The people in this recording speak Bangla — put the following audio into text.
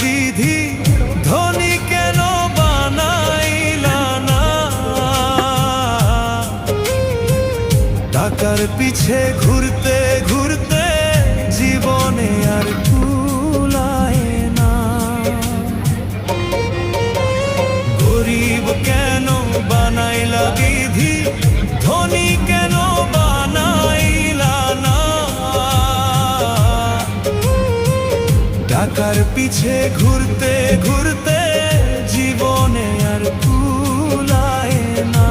বিধি ধনী কেন বানাইলা না? টাকার পিছে ঘুরতে ঘুরতে জীবনে আর কুলায় না। গরিব কেন বানাইলা বিধি ধনী কেন বানাইলা না? টাকার পিছে ঘুরতে ঘুরতে জীবনে আর কুলায় না।